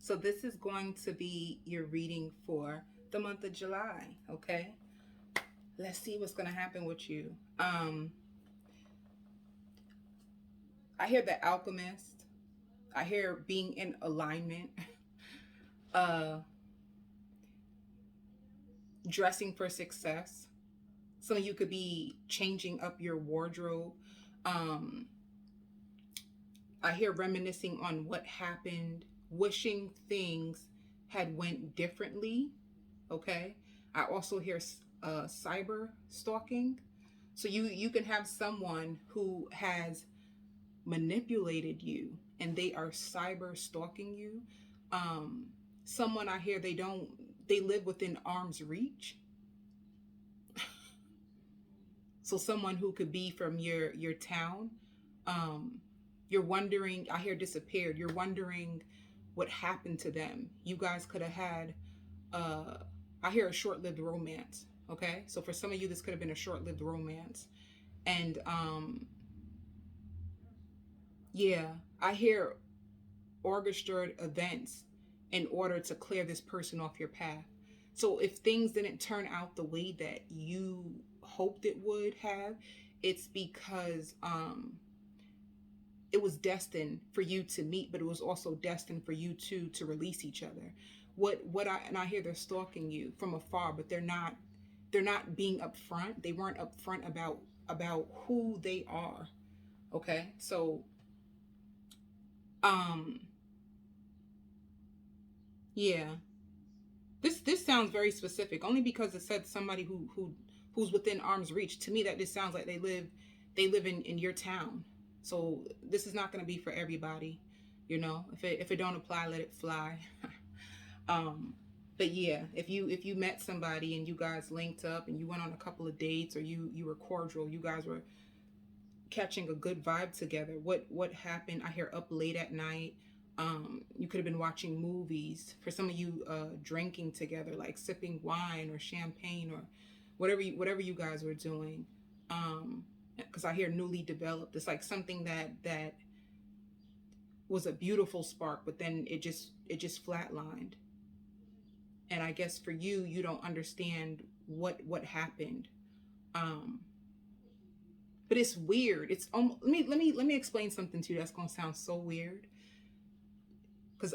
So this is going to be your reading for the month of July, okay? Let's see what's going to happen with you. I hear the alchemist. I hear being in alignment. uh Dressing for success. Some of you could be changing up your wardrobe. Um I hear reminiscing on what happened, wishing things had went differently, okay? I also hear cyber stalking. So you can have someone who has manipulated you and they are cyber stalking you. Um, Someone I hear they live within arm's reach. So someone who could be from your town. Um, you're wondering. I hear disappeared. You're wondering what happened to them. You guys could have had. Uh, I hear a short-lived romance. Okay, so for some of you, this could have been a short-lived romance, and yeah, I hear orchestrated events in order to clear this person off your path. So if things didn't turn out the way that you hoped it would have, it's because it was destined for you to meet, but it was also destined for you two to release each other. I hear they're stalking you from afar, but they're not being upfront. They weren't upfront about who they are. Okay, so um yeah, this sounds very specific, only because it said somebody who's within arm's reach. To me, that just sounds like they live in your town. So this is not going to be for everybody, you know. If it don't apply, let it fly. um, but yeah, if you met somebody and you guys linked up and you went on a couple of dates, or you were cordial, you guys were catching a good vibe together. What happened? I hear up late at night. You could have been watching movies. For some of you, drinking together, like sipping wine or champagne or whatever you guys were doing. Because I hear newly developed. It's like something that was a beautiful spark, but then it just flatlined. And I guess for you, you don't understand what happened. Um, but it's weird. It's let me explain something to you that's gonna sound so weird, because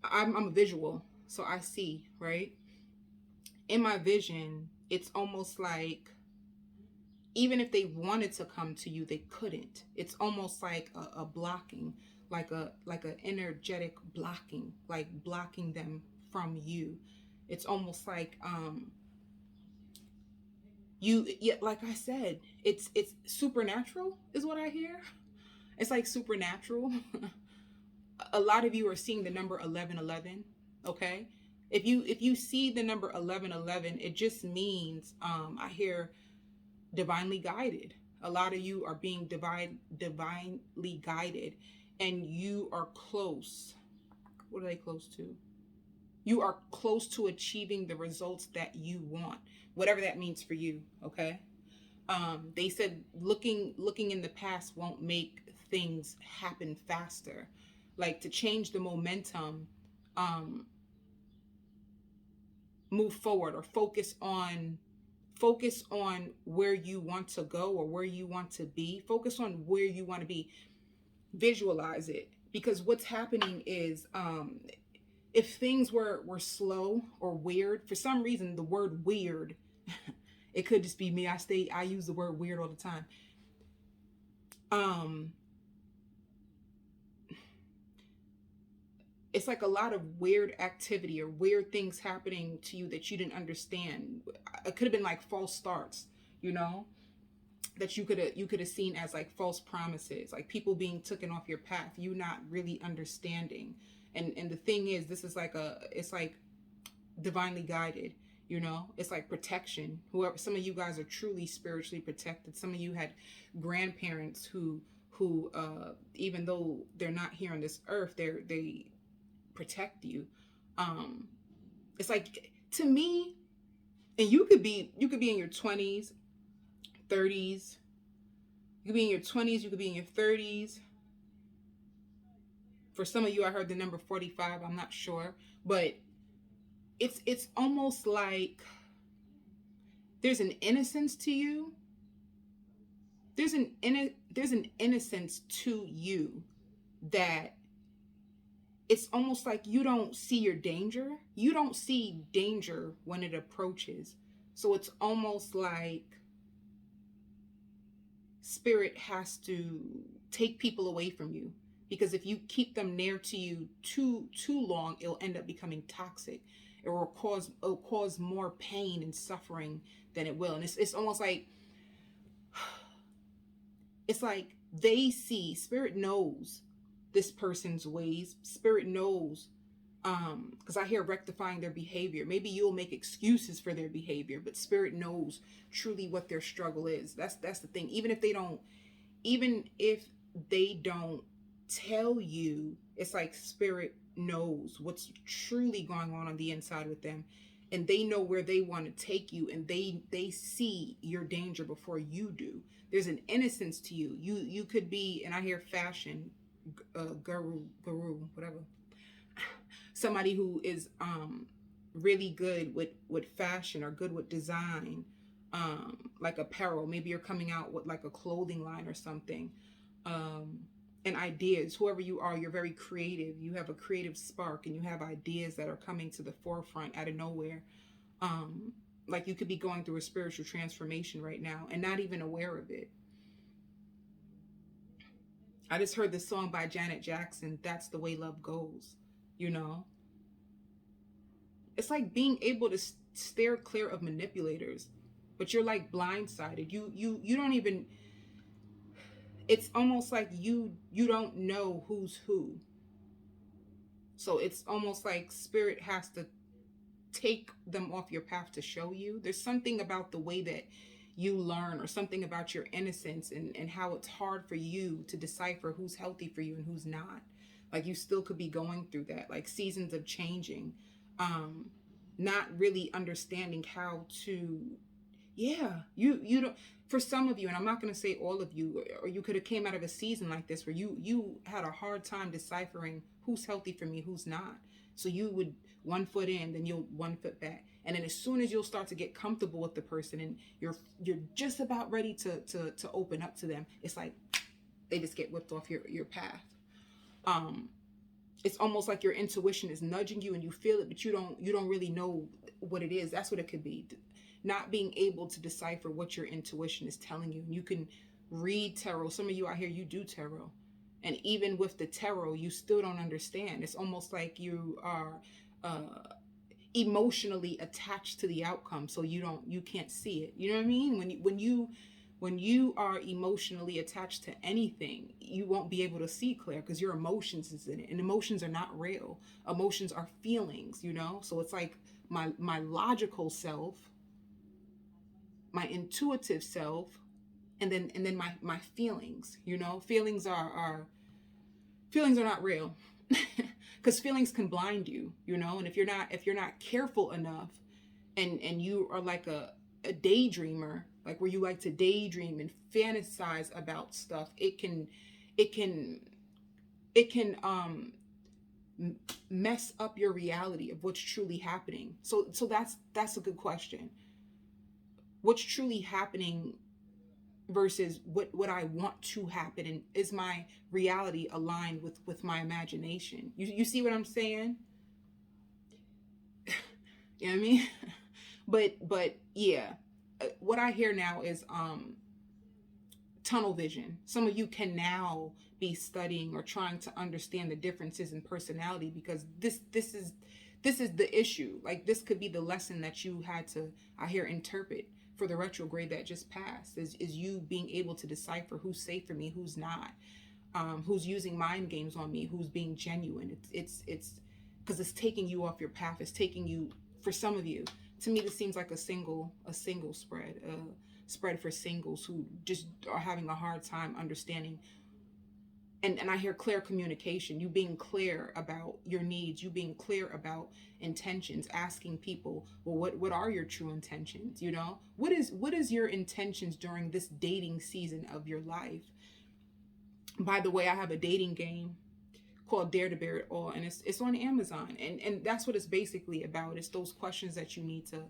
I'm a visual, so I see, right? In my vision, it's almost like even if they wanted to come to you, they couldn't. It's almost like a blocking, like a energetic blocking, like blocking them from you. It's almost like you, yeah, like I said, it's supernatural is what I hear. It's like supernatural. A lot of you are seeing the number 1111. Okay, if you see the number 1111, it just means I hear divinely guided. A lot of you are being divinely guided, and you are close. What are they close to? You are close to achieving the results that you want, whatever that means for you. Okay. They said looking in the past won't make things happen faster. Like, to change the momentum, um, move forward, or focus on where you want to go or where you want to be. Focus on where you want to be. Visualize it, because what's happening is, if things were slow or weird, for some reason the word weird, it could just be me. I use the word weird all the time. Um it's like a lot of weird activity or weird things happening to you that you didn't understand. It could have been like false starts, you know, that you could have seen as like false promises, like people being taken off your path, you not really understanding. And the thing is, this is like it's like divinely guided, you know. It's like protection. Whoever, some of you guys are truly spiritually protected. Some of you had grandparents who even though they're not here on this earth, they protect you. um it's like, to me, and you could be in your 20s, 30s. You could be in your 20s, you could be in your 30s. For some of you, I heard the number 45. I'm not sure, but it's almost like there's an innocence to you. There's an innocence to you that it's almost like you don't see your danger. You don't see danger when it approaches. So it's almost like spirit has to take people away from you, because if you keep them near to you too long, it'll end up becoming toxic. It'll cause more pain and suffering than it will. And it's almost like, it's like they see, spirit knows this person's ways. Spirit knows, because I hear rectifying their behavior. Maybe you'll make excuses for their behavior, but spirit knows truly what their struggle is. That's the thing. Even if they don't tell you, it's like spirit knows what's truly going on the inside with them, and they know where they want to take you, and they see your danger before you do. There's an innocence to you. You could be, and I hear fashion guru, whatever, somebody who is really good with fashion or good with design, like apparel. Maybe you're coming out with like a clothing line or something, and ideas. Whoever you are, you're very creative. You have a creative spark, and you have ideas that are coming to the forefront out of nowhere. Like you could be going through a spiritual transformation right now and not even aware of it. I just heard this song by Janet Jackson, That's the Way Love Goes, you know? It's like being able to steer clear of manipulators, but you're like blindsided. You don't even, it's almost like you don't know who's who. So it's almost like spirit has to take them off your path to show you. There's something about the way that you learn, or something about your innocence, and how it's hard for you to decipher who's healthy for you and who's not. Like you still could be going through that, like seasons of changing, not really understanding how to, yeah, you don't, for some of you, and I'm not going to say all of you, or you could have came out of a season like this where you had a hard time deciphering who's healthy for me, who's not. So you would 1 foot in, then you'll 1 foot back. And then as soon as you'll start to get comfortable with the person, and you're just about ready to open up to them, it's like they just get whipped off your path. It's almost like your intuition is nudging you and you feel it, but you don't really know what it is. That's what it could be. Not being able to decipher what your intuition is telling you. And you can read tarot. Some of you out here, you do tarot. And even with the tarot, you still don't understand. It's almost like you are emotionally attached to the outcome, so you can't see it. You know what I mean? When you are emotionally attached to anything, you won't be able to see clear, because your emotions is in it, and emotions are not real. Emotions are feelings, you know. So it's like my logical self, my intuitive self, and then my feelings. You know, feelings are not real. Because feelings can blind you, you know. And if you're not careful enough, and you are like a daydreamer, like where you like to daydream and fantasize about stuff, it can mess up your reality of what's truly happening. So that's a good question. What's truly happening versus what I want to happen, and is my reality aligned with my imagination? You see what I'm saying? You know what I mean? but yeah, what I hear now is tunnel vision. Some of you can now be studying or trying to understand the differences in personality, because this is the issue. Like this could be the lesson that you had to, I hear, interpret for the retrograde that just passed, is you being able to decipher who's safe for me, who's not, who's using mind games on me, who's being genuine. It's because it's taking you off your path. It's taking you, for some of you, to me this seems like a single spread for singles who just are having a hard time understanding. And I hear clear communication, you being clear about your needs, you being clear about intentions, asking people, well, what are your true intentions? You know, what is your intentions during this dating season of your life? By the way, I have a dating game called Dare to Bear It All, and it's on Amazon, and that's what it's basically about. It's those questions that you need to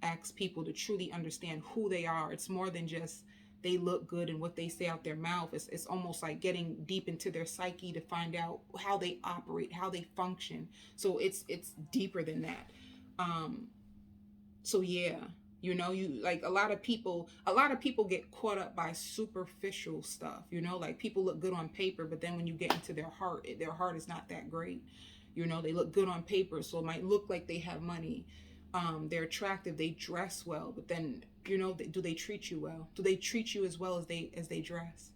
ask people to truly understand who they are. It's more than just they look good and what they say out their mouth. It's almost like getting deep into their psyche to find out how they operate, how they function. So it's deeper than that. So yeah, you know, you like a lot of people get caught up by superficial stuff, you know, like people look good on paper, but then when you get into their heart is not that great. You know, they look good on paper, so it might look like they have money. They're attractive, they dress well, but then, you know, do they treat you well? Do they treat you as well as they dress?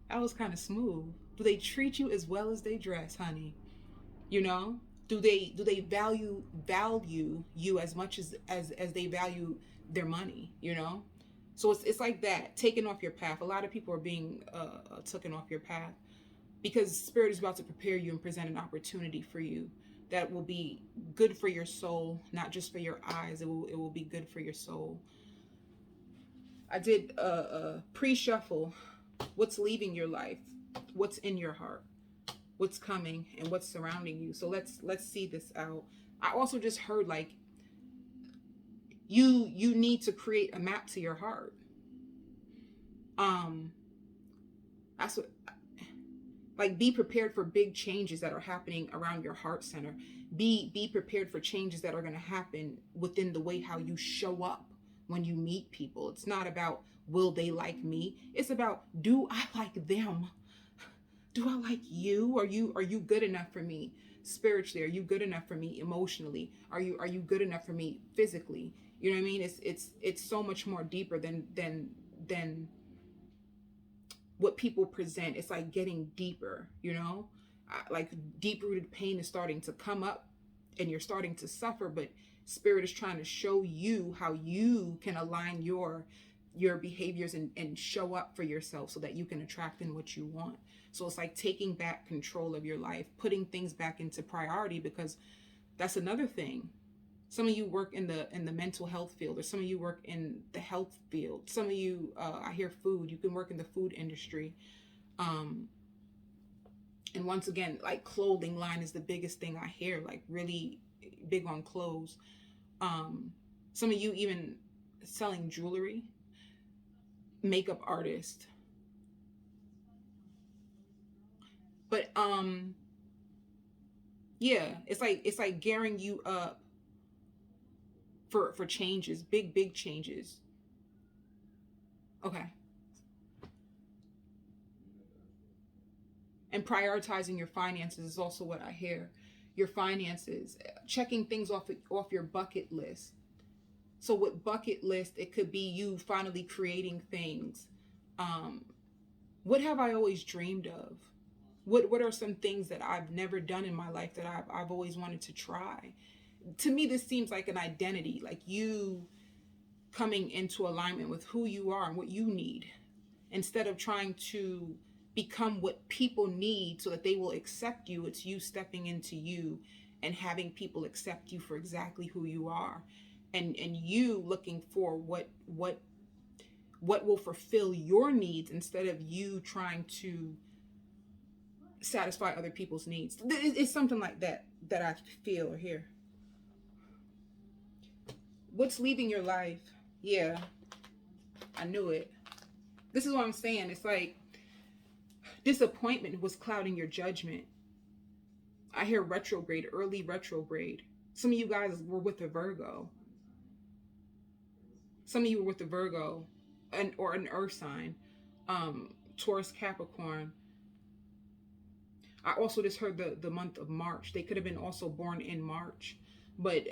That was kind of smooth. Do they treat you as well as they dress, honey? You know, do they value you as much as they value their money? You know, so it's like that, taken off your path. A lot of people are being taken off your path because Spirit is about to prepare you and present an opportunity for you that will be good for your soul, not just for your eyes. It will be good for your soul. I did a pre-shuffle. What's leaving your life? What's in your heart? What's coming and what's surrounding you? So let's see this out. I also just heard like you need to create a map to your heart. That's what, like, be prepared for big changes that are happening around your heart center. Be prepared for changes that are going to happen within the way how you show up when you meet people. It's not about will they like me? It's about, do I like them? Do I like you? Are you good enough for me spiritually? Are you good enough for me emotionally? Are you good enough for me physically? You know what I mean? It's so much more deeper than what people present. It's like getting deeper, you know? Like deep-rooted pain is starting to come up and you're starting to suffer, but Spirit is trying to show you how you can align your behaviors and show up for yourself so that you can attract in what you want. So it's like taking back control of your life, putting things back into priority, because that's another thing. Some of you work in the mental health field, or some of you work in the health field. Some of you, I hear food, you can work in the food industry. And once again, like clothing line is the biggest thing I hear, like really big on clothes. Some of you even selling jewelry, makeup artist. But yeah, it's like gearing you up for changes, big changes. Okay. And prioritizing your finances is also what I hear. Your finances, checking things off your bucket list. So with bucket list, it could be you finally creating things. What have I always dreamed of? What are some things that I've never done in my life that I've always wanted to try? To me, this seems like an identity, like you coming into alignment with who you are and what you need, instead of trying to become what people need so that they will accept you. It's you stepping into you and having people accept you for exactly who you are, and you looking for what will fulfill your needs instead of you trying to satisfy other people's needs. It's something like that I feel or hear. What's leaving your life? Yeah, I knew it. This is what I'm saying. It's like disappointment was clouding your judgment. I hear retrograde, early retrograde. Some of you guys were with a Virgo. Some of you were with a Virgo or an earth sign, Taurus, Capricorn. I also just heard the month of March. They could have been also born in March. But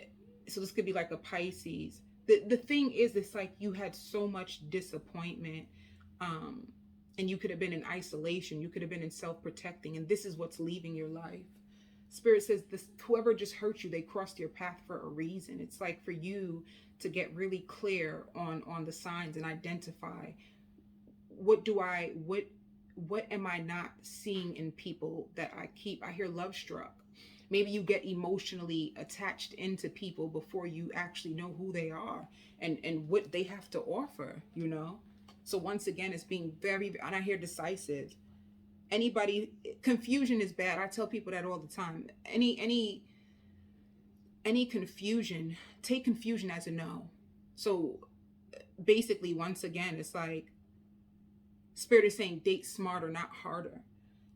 so this could be like a Pisces. The thing is, it's like you had so much disappointment, and you could have been in isolation. You could have been in self-protecting, and this is what's leaving your life. Spirit says this: whoever just hurt you, they crossed your path for a reason. It's like for you to get really clear on the signs and identify what am I not seeing in people that I keep. I hear love struck. Maybe you get emotionally attached into people before you actually know who they are and what they have to offer, you know? So once again, it's being very, and I hear decisive. Anybody, confusion is bad. I tell people that all the time. Any confusion, take confusion as a no. So basically, once again, it's like Spirit is saying date smarter, not harder.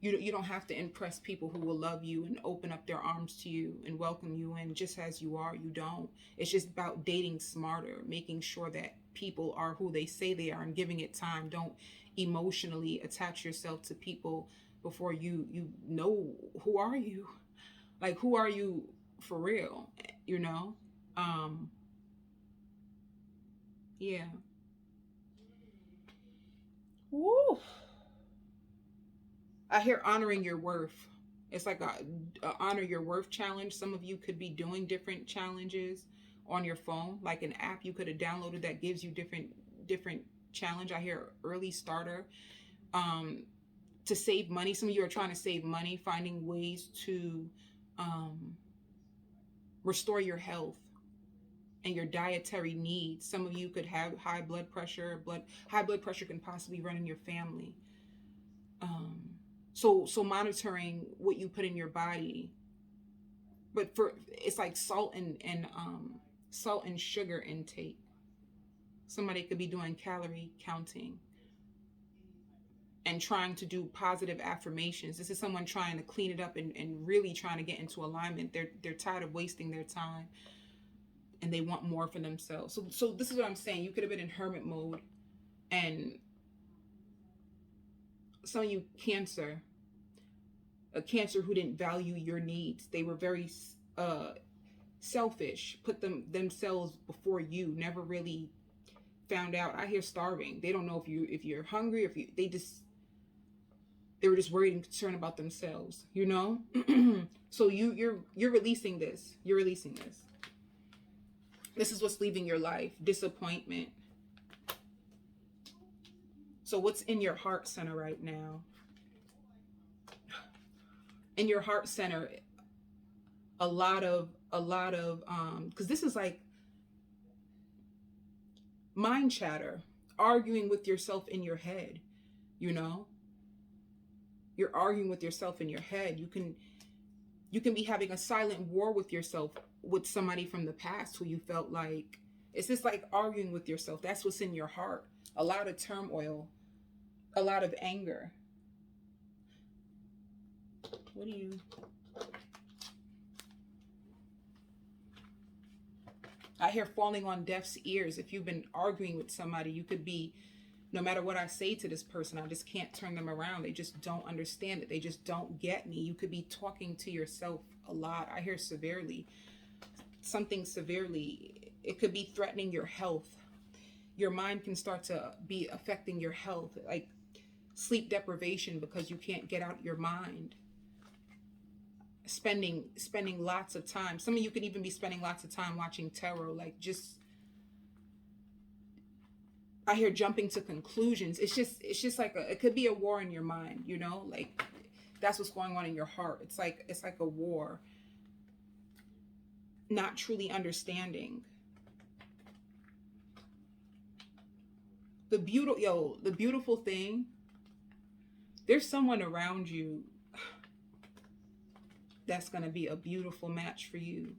You don't have to impress people who will love you and open up their arms to you and welcome you in just as you are. You don't. It's just about dating smarter, making sure that people are who they say they are and giving it time. Don't emotionally attach yourself to people before you know who are you. Like, who are you for real, you know? Um yeah. Woo. I hear honoring your worth. It's like a honor your worth challenge. Some of you could be doing different challenges on your phone, like an app you could have downloaded that gives you different challenge. I hear early starter. Um, to save money. Some of you are trying to save money, finding ways to um, restore your health and your dietary needs. Some of you could have high blood pressure. High blood pressure can possibly run in your family. Um, so monitoring what you put in your body, but for it's like salt and sugar intake. Somebody could be doing calorie counting and trying to do positive affirmations. This is someone trying to clean it up and really trying to get into alignment. They're tired of wasting their time and they want more for themselves. So this is what I'm saying. You could have been in hermit mode, and some of you a cancer who didn't value your needs. They were very selfish, put themselves before you, never really found out. I hear starving. They don't know if you're hungry, if you they were just worried and concerned about themselves, you know? So you're releasing this. You're releasing this. This is what's leaving your life. Disappointment. So what's in your heart center right now? In your heart center, a lot of because this is like mind chatter, arguing with yourself in your head, you know? You're arguing with yourself in your head. You can be having a silent war with yourself, with somebody from the past who you felt like, it's just like arguing with yourself. That's what's in your heart. A lot of turmoil, a lot of anger. What do you... I hear falling on deaf's ears. If you've been arguing with somebody, you could be, no matter what I say to this person, I just can't turn them around. They just don't understand it. They just don't get me. You could be talking to yourself a lot. I hear severely. Something severely. It could be threatening your health. Your mind can start to be affecting your health, like sleep deprivation because you can't get out your mind. Spending lots of time. Some of you could even be spending lots of time watching tarot, like just... I hear jumping to conclusions. It's just like it could be a war in your mind, you know? Like that's what's going on in your heart. It's like a war. Not truly understanding. The beautiful thing, there's someone around you that's going to be a beautiful match for you.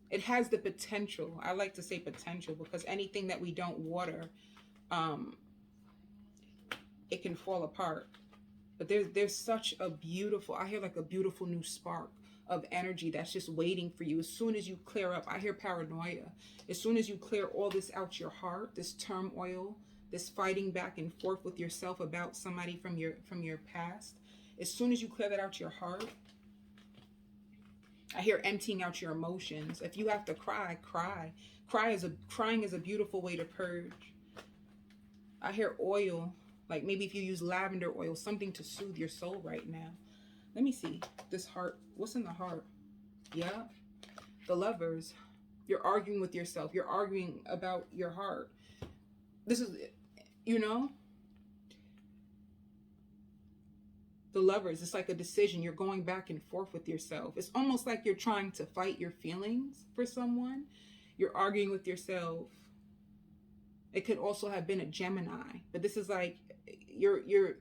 It has the potential. I like to say potential because anything that we don't water, it can fall apart. But there's such a beautiful, I hear like a beautiful new spark of energy that's just waiting for you. As soon as you clear up, I hear paranoia. As soon as you clear all this out your heart, this turmoil, this fighting back and forth with yourself about somebody from your past, as soon as you clear that out your heart, I hear emptying out your emotions. If you have to cry, cry. Crying is a beautiful way to purge. I hear oil, like maybe if you use lavender oil, something to soothe your soul right now. Let me see this heart. What's in the heart? Yeah, the Lovers. You're arguing with yourself. You're arguing about your heart. This is, you know, the Lovers. It's like a decision. You're going back and forth with yourself. It's almost like you're trying to fight your feelings for someone. You're arguing with yourself. It could also have been a Gemini, but this is like you're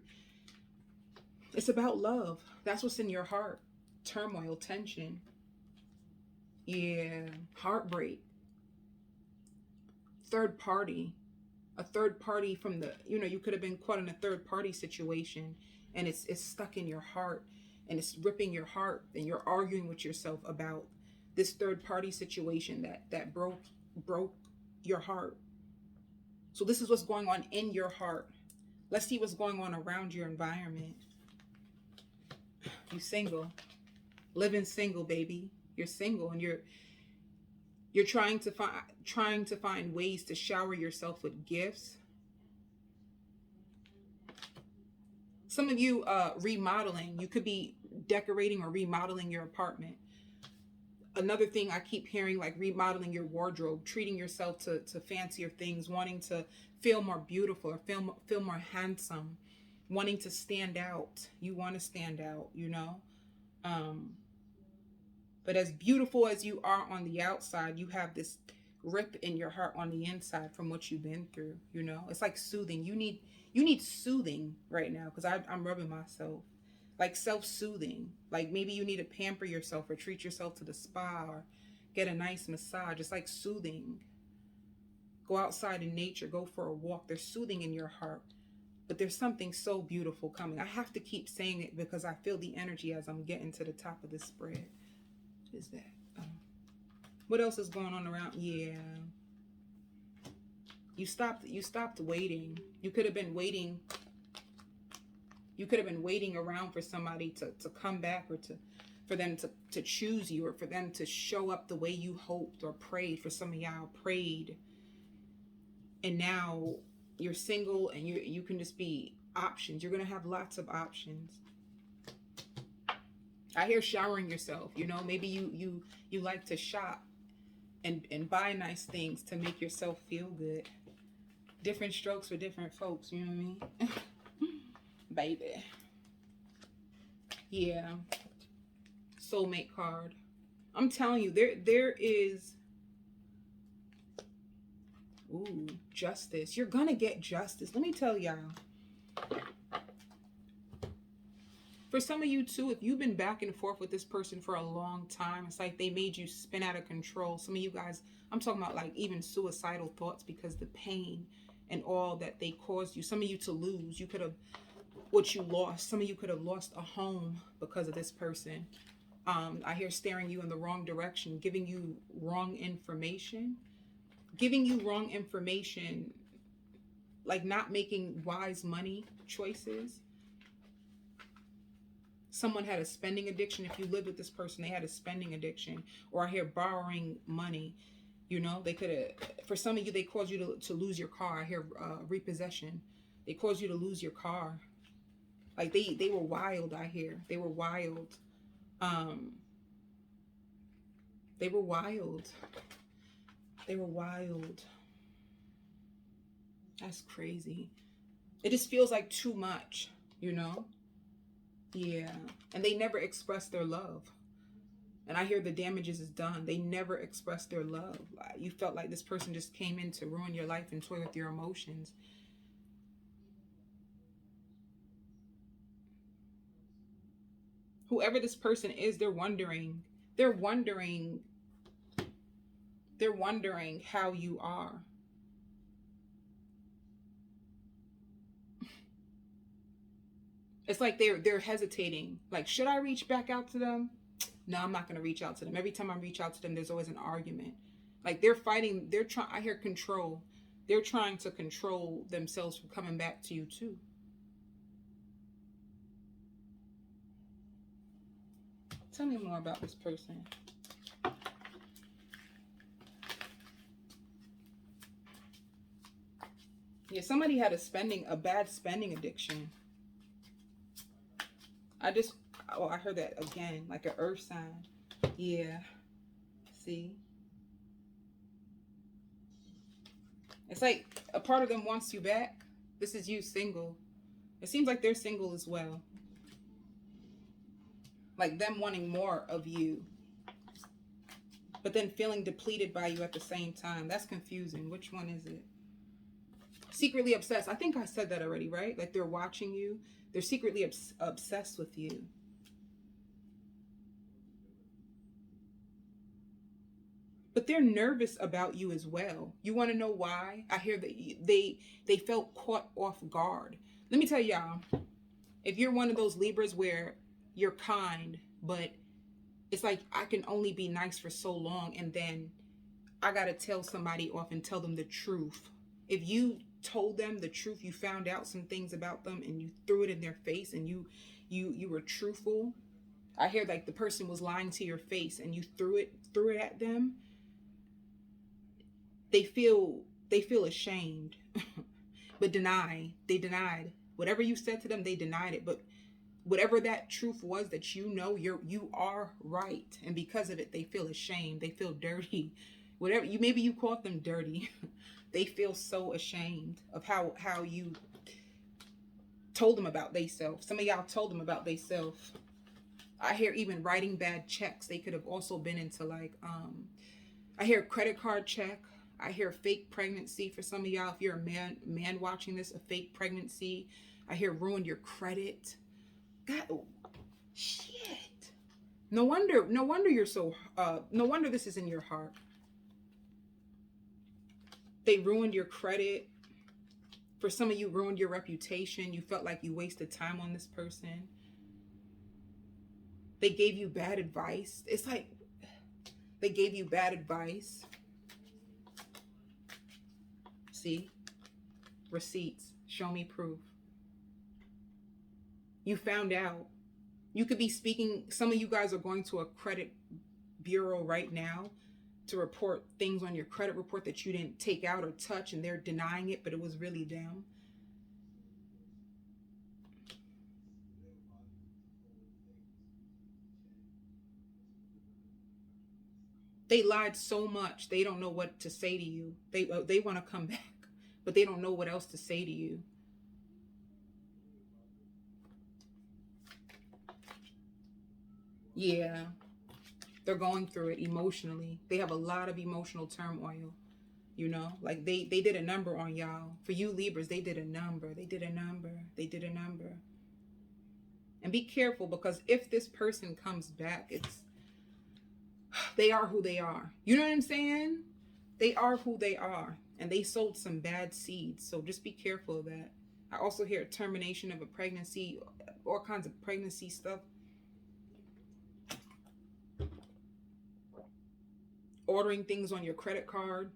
It's about love. That's what's in your heart. Turmoil, tension. Yeah. Heartbreak. Third party. A third party from the, you could have been caught in a third party situation, and it's stuck in your heart, and it's ripping your heart, and you're arguing with yourself about this third party situation that broke your heart. So this is what's going on in your heart. Let's see what's going on around your environment. You single, living single, baby. You're single, and you're trying to find ways to shower yourself with gifts. Some of you remodeling. You could be decorating or remodeling your apartment. Another thing I keep hearing, like remodeling your wardrobe, treating yourself to fancier things, wanting to feel more beautiful or feel more handsome, wanting to stand out. You want to stand out, But as beautiful as you are on the outside, you have this rip in your heart on the inside from what you've been through, It's like soothing. You need soothing right now, because I'm rubbing myself. Like self-soothing. Like maybe you need to pamper yourself or treat yourself to the spa or get a nice massage. It's like soothing. Go outside in nature. Go for a walk. There's soothing in your heart. But there's something so beautiful coming. I have to keep saying it because I feel the energy as I'm getting to the top of the spread. What is that? What else is going on around? Yeah. You stopped waiting. You could have been waiting. You could have been waiting around for somebody to come back, or for them to choose you, or for them to show up the way you hoped or prayed. For some of y'all prayed. And now you're single, and you can just be options. You're going to have lots of options. I hear showering yourself. Maybe you like to shop and buy nice things to make yourself feel good. Different strokes for different folks, you know what I mean? Baby. Yeah. Soulmate card. I'm telling you, there is, justice. You're gonna get justice. Let me tell y'all. For some of you too, if you've been back and forth with this person for a long time, it's like they made you spin out of control. Some of you guys, I'm talking about like even suicidal thoughts, because the pain and all that they caused you. Some of you to lose. You could have, what you lost. Some of you could have lost a home because of this person. I hear steering you in the wrong direction, giving you wrong information. Giving you wrong information, like not making wise money choices. Someone had a spending addiction. If you live with this person, they had a spending addiction. Or I hear borrowing money. They could have, for some of you, they caused you to lose your car. I hear repossession. They caused you to lose your car. Like they were wild, I hear. They were wild. They were wild. They were wild. That's crazy. It just feels like too much, Yeah. And they never expressed their love. And I hear the damages is done. They never expressed their love. You felt like this person just came in to ruin your life and toy with your emotions. Whoever this person is, they're wondering how you are. It's like they're hesitating. Like, should I reach back out to them? No, I'm not going to reach out to them. Every time I reach out to them, there's always an argument. Like they're fighting. I hear control. They're trying to control themselves from coming back to you too. Tell me more about this person. Yeah, somebody had a bad spending addiction. I heard that again, like an earth sign. Yeah. See? It's like a part of them wants you back. This is you single. It seems like they're single as well. Like them wanting more of you, but then feeling depleted by you at the same time. That's confusing. Which one is it? Secretly obsessed. I think I said that already, right? Like they're watching you. They're secretly obsessed with you. But they're nervous about you as well. You want to know why? I hear that they felt caught off guard. Let me tell y'all, if you're one of those Libras where you're kind, but it's like I can only be nice for so long, and then I gotta tell somebody off and tell them the truth. If you told them the truth, you found out some things about them and you threw it in their face, and you were truthful. I hear like the person was lying to your face and you threw it at them. They feel ashamed. But they denied whatever you said to them. They denied it. But whatever that truth was, that you are right, and because of it they feel ashamed, they feel dirty. Whatever you, maybe you called them dirty. They feel so ashamed of how you told them about theyself. Some of y'all told them about theyself. I hear even writing bad checks. They could have also been into like I hear credit card check. I hear fake pregnancy for some of y'all. If you're a man watching this, a fake pregnancy. I hear ruined your credit. God, oh, shit. No wonder you're so no wonder this is in your heart. They ruined your credit. For some of you, ruined your reputation. You felt like you wasted time on this person. They gave you bad advice. It's like they gave you bad advice. See? Receipts. Show me proof. You found out. You could be speaking. Some of you guys are going to a credit bureau right now to report things on your credit report that you didn't take out or touch, and they're denying it, but it was really them. They lied so much, they don't know what to say to you. They want to come back, but they don't know what else to say to you. Yeah, they're going through it emotionally. They have a lot of emotional turmoil. You know, like they did a number on y'all. For you Libras, they did a number. They did a number. They did a number. And be careful, because if this person comes back, they are who they are. You know what I'm saying? They are who they are. And they sowed some bad seeds. So just be careful of that. I also hear termination of a pregnancy, all kinds of pregnancy stuff. Ordering things on your credit card.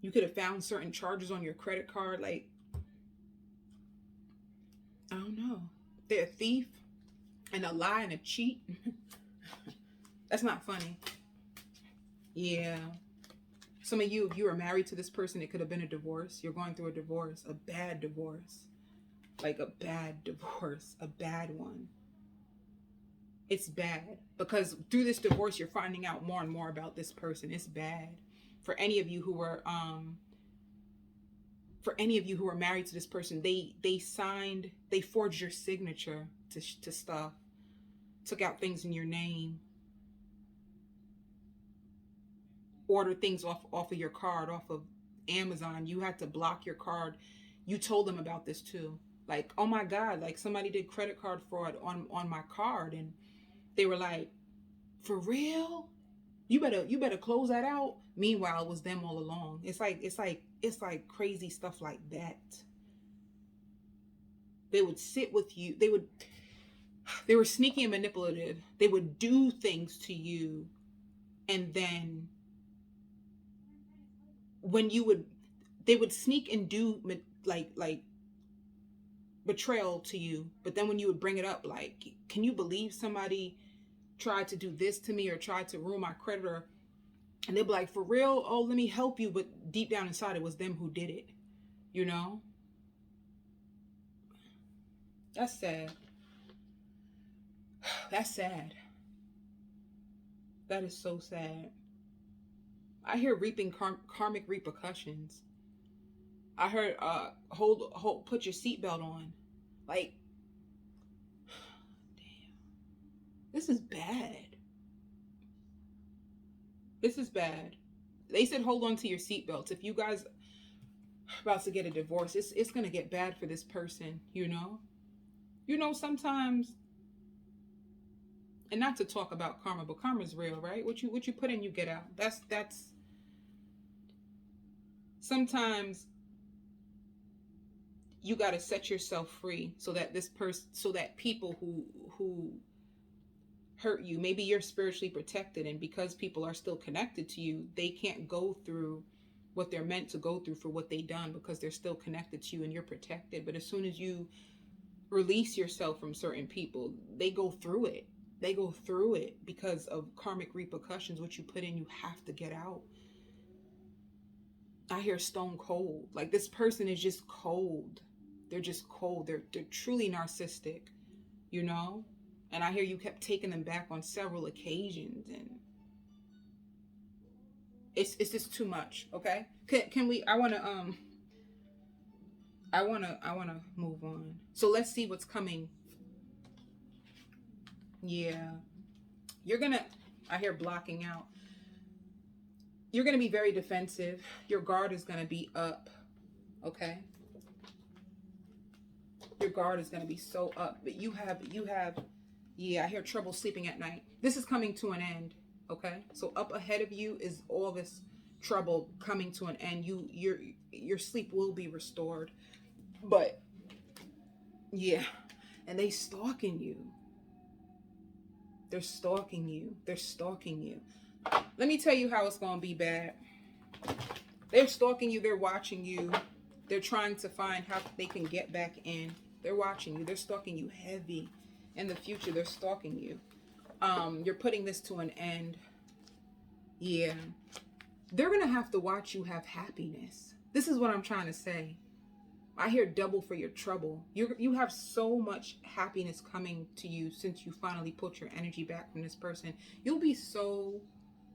You could have found certain charges on your credit card. Like, I don't know. They're a thief and a lie and a cheat. That's not funny. Yeah. Some of you, if you were married to this person, it could have been a divorce. You're going through a divorce, a bad divorce. Like a bad divorce, a bad one. It's bad because through this divorce, you're finding out more and more about this person. It's bad. For any of you who were married to this person, they forged your signature to stuff, took out things in your name, ordered things off of your card, off of Amazon. You had to block your card. You told them about this too. Like, oh my God, like somebody did credit card fraud on my card, and they were like, for real? You better close that out. Meanwhile, it was them all along. It's like crazy stuff like that. They would sit with you. They were sneaky and manipulative. They would do things to you, and then when they would sneak and do like betrayal to you. But then when you would bring it up, like, can you believe somebody tried to do this to me or tried to ruin my credit? And they'd be like, for real? Oh, let me help you. But deep down inside, it was them who did it. You know? That's sad. That's sad. That is so sad. I hear reaping karmic repercussions. I heard put your seatbelt on. Like, damn. This is bad. This is bad. They said hold on to your seatbelts. If you guys, about to get a divorce. It's gonna get bad for this person, you know? You know, sometimes, and not to talk about karma, but karma's real, right? What you put in, you get out. That's sometimes you got to set yourself free so that this person, so that people who hurt you, maybe you're spiritually protected, and because people are still connected to you, they can't go through what they're meant to go through for what they done, because they're still connected to you and you're protected. But as soon as you release yourself from certain people, they go through it. They go through it because of karmic repercussions. What you put in, you have to get out. I hear stone cold. Like, this person is just cold. They're just cold. They're truly narcissistic, you know? And I hear you kept taking them back on several occasions, and it's just too much, okay? Can we, I want to move on. So let's see what's coming. Yeah. I hear blocking out. You're going to be very defensive. Your guard is going to be up, okay? Your guard is going to be so up. But you have, yeah, I hear trouble sleeping at night. This is coming to an end, okay? So up ahead of you is all this trouble coming to an end. Your sleep will be restored. But, yeah, and they stalking you. They're stalking you. They're stalking you. Let me tell you how it's going to be bad. They're stalking you. They're watching you. They're trying to find how they can get back in. They're watching you. They're stalking you heavy. In the future, they're stalking you. You're putting this to an end. Yeah. They're going to have to watch you have happiness. This is what I'm trying to say. I hear double for your trouble. You have so much happiness coming to you since you finally put your energy back from this person. You'll be so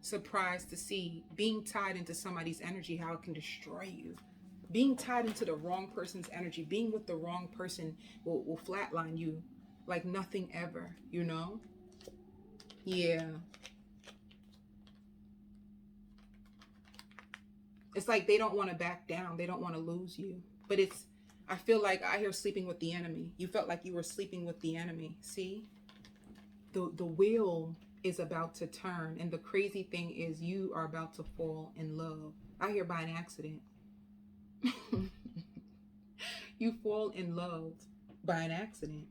surprised to see being tied into somebody's energy, how it can destroy you. Being tied into the wrong person's energy, being with the wrong person will flatline you like nothing ever, you know? Yeah. It's like they don't want to back down. They don't want to lose you. But I feel like I hear sleeping with the enemy. You felt like you were sleeping with the enemy. See? The wheel is about to turn. And the crazy thing is you are about to fall in love. I hear by an accident. You fall in love by an accident.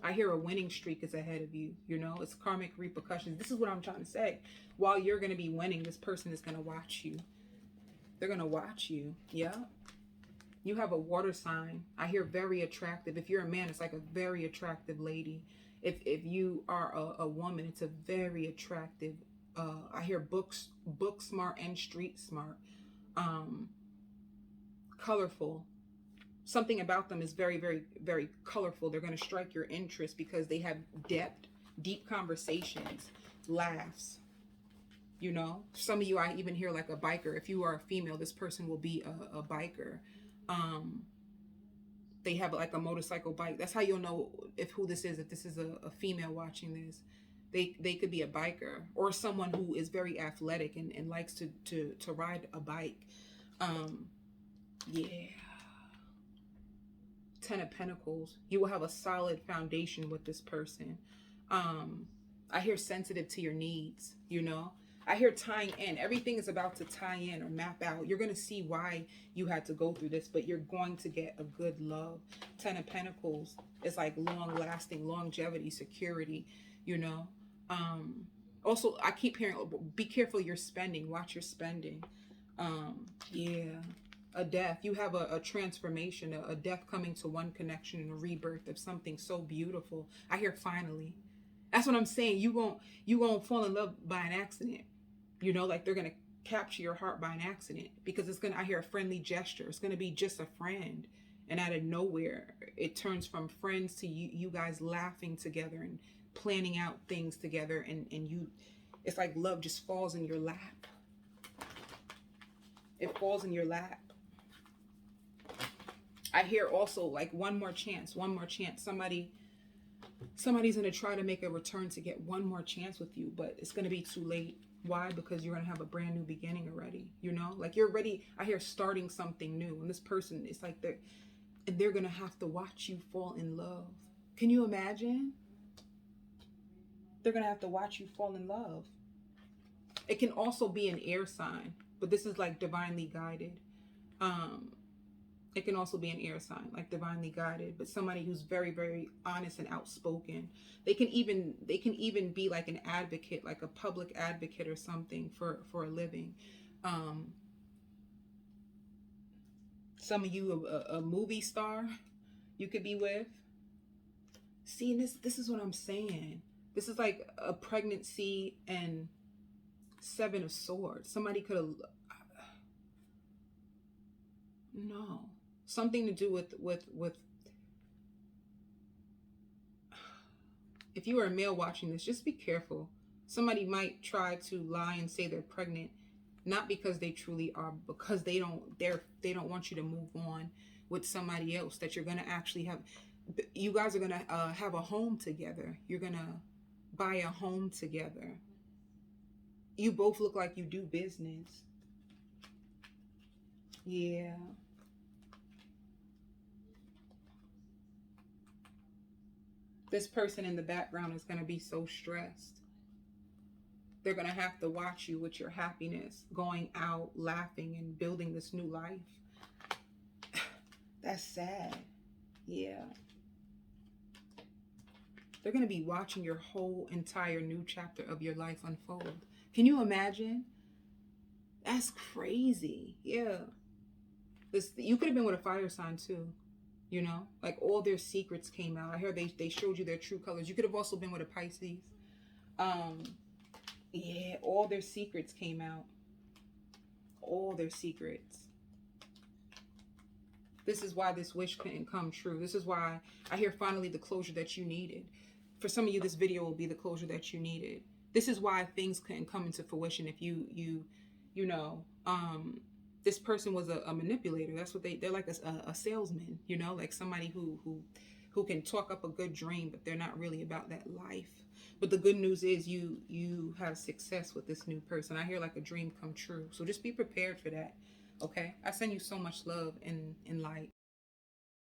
I hear a winning streak is ahead of you. You know, it's karmic repercussions. This is what I'm trying to say. While you're going to be winning, this person is going to watch you. They're going to watch you. Yeah. You have a water sign. I hear very attractive. If you're a man, it's like a very attractive lady. If you are a woman, it's a very attractive. I hear book smart and street smart. Colorful. Something about them is very, very, very colorful. They're going to strike your interest because they have depth, deep conversations, laughs. You know, some of you, I even hear like a biker. If you are a female, this person will be a biker. They have like a motorcycle bike. That's how you'll know who this is. If this is a female watching this, they could be a biker or someone who is very athletic and likes to ride a bike. Yeah. 10 of Pentacles. You will have a solid foundation with this person. I hear sensitive to your needs, you know. I hear tying in. Everything is about to tie in or map out. You're going to see why you had to go through this, but you're going to get a good love. 10 of Pentacles is like long-lasting, longevity, security, you know. Also, I keep hearing, be careful you're spending. Watch your spending. Yeah. A death. You have a transformation, a death coming to one connection and a rebirth of something so beautiful. I hear finally. That's what I'm saying. You won't fall in love by an accident. You know, like they're going to capture your heart by an accident because I hear a friendly gesture. It's going to be just a friend. And out of nowhere, it turns from friends to you guys laughing together and planning out things together. And it's like love just falls in your lap. It falls in your lap. I hear also like one more chance. Somebody's going to try to make a return to get one more chance with you, but it's going to be too late. Why? Because you're going to have a brand new beginning already, you know? Like you're ready, I hear starting something new. And this person, it's like they're going to have to watch you fall in love. Can you imagine? They're going to have to watch you fall in love. It can also be an air sign, but this is like divinely guided. It can also be an air sign, like divinely guided, but somebody who's very, very honest and outspoken. They can even be like an advocate, like a public advocate or something for a living. Some of you, a movie star you could be with. See, this is what I'm saying. This is like a pregnancy and 7 of Swords. Somebody could have, no, something to do with if you are a male watching this, just be careful. Somebody might try to lie and say they're pregnant, not because they truly are, because they don't want you to move on with somebody else, that you're going to actually have, you guys are going to have a home together. You're going to buy a home together. You both look like you do business. Yeah. This person in the background is going to be so stressed. They're going to have to watch you with your happiness, going out, laughing, and building this new life. That's sad. Yeah. They're going to be watching your whole entire new chapter of your life unfold. Can you imagine? That's crazy. Yeah. You could have been with a fire sign too. You know, like all their secrets came out. I heard they showed you their true colors. You could have also been with a Pisces. Yeah, all their secrets came out. All their secrets. This is why this wish couldn't come true. This is why I hear finally the closure that you needed. For some of you, this video will be the closure that you needed. This is why things couldn't come into fruition if you know, this person was a manipulator. That's what they're like, a salesman, you know, like somebody who can talk up a good dream, but they're not really about that life. But the good news is you have success with this new person. I hear like a dream come true. So just be prepared for that. Okay. I send you so much love and light.